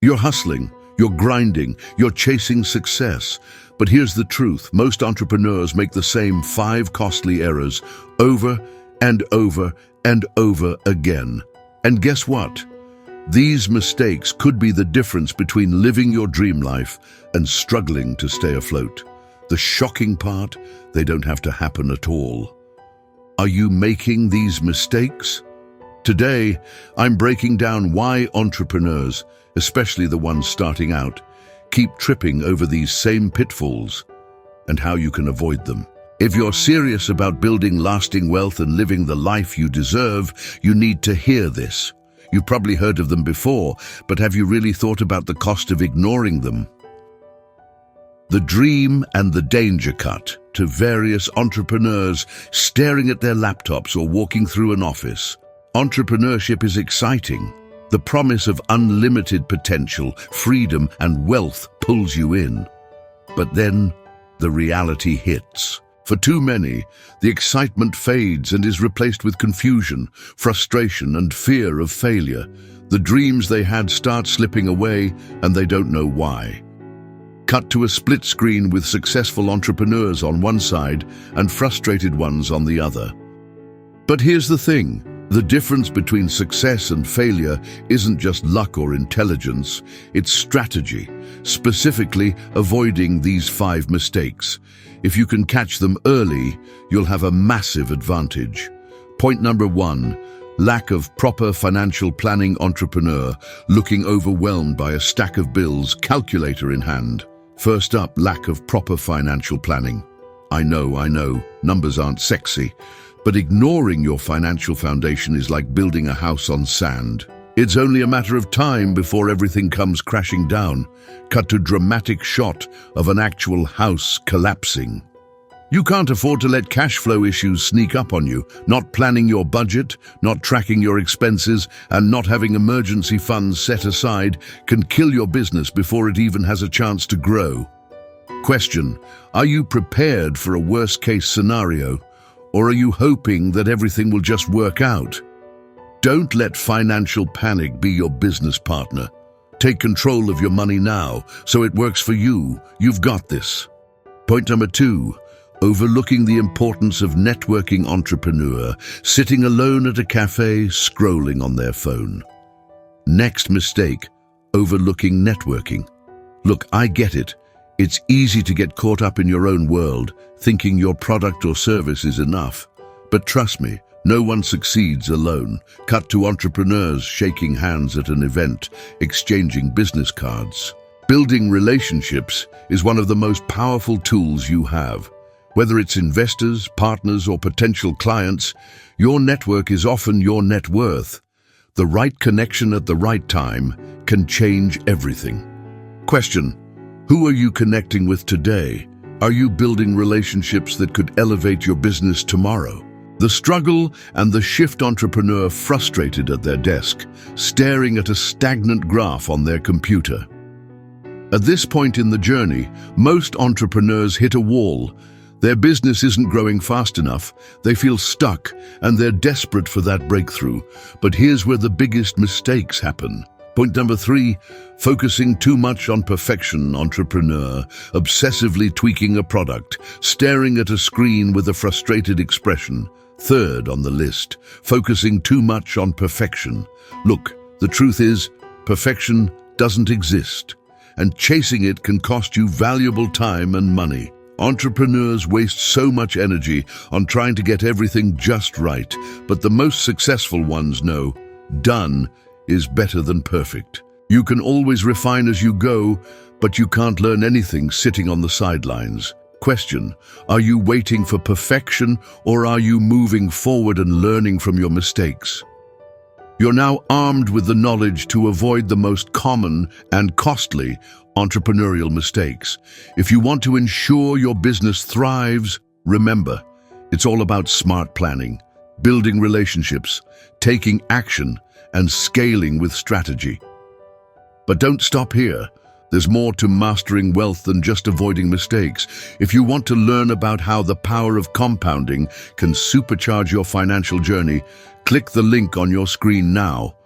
You're hustling, you're grinding, you're chasing success. But here's the truth. Most entrepreneurs make the same 5 costly errors over and over and over again. And guess what? These mistakes could be the difference between living your dream life and struggling to stay afloat. The shocking part, they don't have to happen at all. Are you making these mistakes? Today, I'm breaking down why entrepreneurs, especially the ones starting out, keep tripping over these same pitfalls and how you can avoid them. If you're serious about building lasting wealth and living the life you deserve, you need to hear this. You've probably heard of them before, but have you really thought about the cost of ignoring them? The dream and the danger cut to various entrepreneurs staring at their laptops or walking through an office. Entrepreneurship is exciting. The promise of unlimited potential, freedom, and wealth pulls you in. But then the reality hits. For too many, the excitement fades and is replaced with confusion, frustration, and fear of failure. The dreams they had start slipping away, and they don't know why. Cut to a split screen with successful entrepreneurs on one side and frustrated ones on the other. But here's the thing. The difference between success and failure isn't just luck or intelligence, it's strategy, specifically avoiding these 5 mistakes. If you can catch them early, you'll have a massive advantage. Point number 1, lack of proper financial planning. Entrepreneur looking overwhelmed by a stack of bills, calculator in hand. First up, lack of proper financial planning. I know, numbers aren't sexy. But ignoring your financial foundation is like building a house on sand. It's only a matter of time before everything comes crashing down. Cut to dramatic shot of an actual house collapsing. You can't afford to let cash flow issues sneak up on you. Not planning your budget, not tracking your expenses, and not having emergency funds set aside can kill your business before it even has a chance to grow. Question: are you prepared for a worst-case scenario? Or are you hoping that everything will just work out? Don't let financial panic be your business partner. Take control of your money now, so it works for you. You've got this. Point number 2, overlooking the importance of networking. Entrepreneur sitting alone at a cafe, scrolling on their phone. Next mistake, overlooking networking. Look, I get it. It's easy to get caught up in your own world, thinking your product or service is enough. But trust me, no one succeeds alone. Cut to entrepreneurs shaking hands at an event, exchanging business cards. Building relationships is one of the most powerful tools you have. Whether it's investors, partners, or potential clients, your network is often your net worth. The right connection at the right time can change everything. Question: who are you connecting with today? Are you building relationships that could elevate your business tomorrow? The struggle and the shift. Entrepreneur frustrated at their desk, staring at a stagnant graph on their computer. At this point in the journey, most entrepreneurs hit a wall. Their business isn't growing fast enough, they feel stuck, and they're desperate for that breakthrough. But here's where the biggest mistakes happen. Point number 3, focusing too much on perfection. Entrepreneur obsessively tweaking a product, staring at a screen with a frustrated expression. Third on the list, focusing too much on perfection. Look, the truth is, perfection doesn't exist, and chasing it can cost you valuable time and money. Entrepreneurs waste so much energy on trying to get everything just right, but the most successful ones know done is better than perfect. You can always refine as you go, but you can't learn anything sitting on the sidelines. Question: are you waiting for perfection, or are you moving forward and learning from your mistakes? You're now armed with the knowledge to avoid the most common and costly entrepreneurial mistakes. If you want to ensure your business thrives, remember, it's all about smart planning, building relationships, taking action, and scaling with strategy. But don't stop here. There's more to mastering wealth than just avoiding mistakes. If you want to learn about how the power of compounding can supercharge your financial journey, click the link on your screen now.